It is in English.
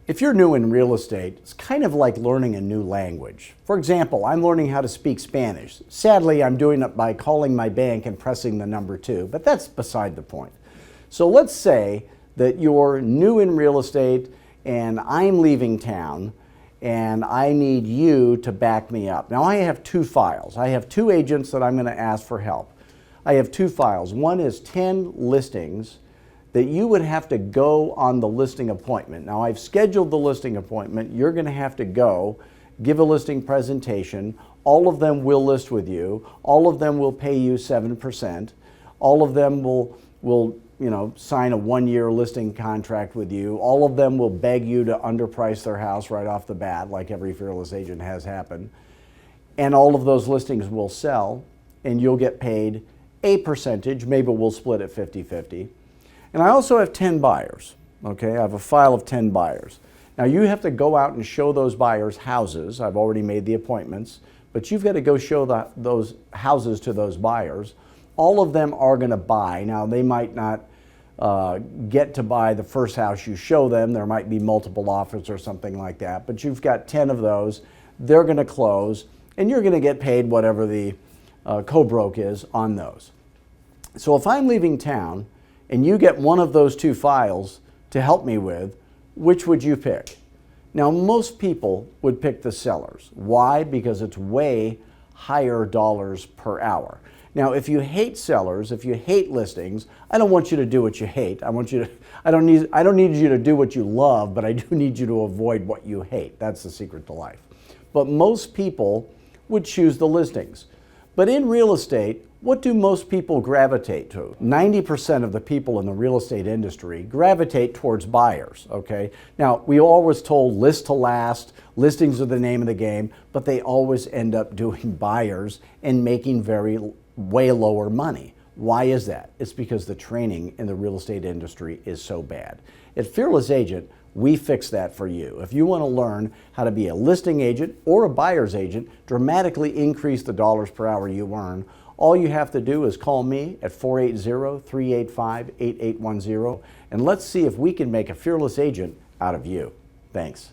If you're new in real estate, it's kind of like learning a new language. For example, I'm learning how to speak Spanish. Sadly, I'm doing it by calling my bank and pressing the number 2, but that's beside the point. So let's say that you're new in real estate and I'm leaving town and I need you to back me up. Now I have 2 files. I have 2 agents that I'm going to ask for help. I have 2 files. One is 10 listings that you would have to go on the listing appointment. Now I've scheduled the listing appointment. You're going to have to go, give a listing presentation. All of them will list with you. All of them will pay you 7%. All of them will sign a 1-year listing contract with you. All of them will beg you to underprice their house right off the bat, like every fearless agent has happened. And all of those listings will sell, and you'll get paid a percentage. Maybe we'll split it 50-50. And I also have 10 buyers, okay? I have a file of 10 buyers. Now you have to go out and show those buyers houses. I've already made the appointments, but you've got to go show those houses to those buyers. All of them are going to buy. Now they might not get to buy the first house you show them. There might be multiple offers or something like that, but you've got 10 of those. They're going to close, and you're going to get paid whatever the co-broke is on those. So if I'm leaving town, and you get one of those 2 files to help me with, which would you pick? Now, most people would pick the sellers. Why? Because it's way higher dollars per hour. Now, if you hate sellers, if you hate listings, I don't want you to do what you hate. I don't need you to do what you love, but I do need you to avoid what you hate. That's the secret to life. But most people would choose the listings. But in real estate, what do most people gravitate to? 90% of the people in the real estate industry gravitate towards buyers, okay? Now, we always told list to last, listings are the name of the game, but they always end up doing buyers and making way lower money. Why is that? It's because the training in the real estate industry is so bad. At Fearless Agent, we fix that for you. If you want to learn how to be a listing agent or a buyer's agent, dramatically increase the dollars per hour you earn, all you have to do is call me at 480-385-8810, and let's see if we can make a fearless agent out of you. Thanks.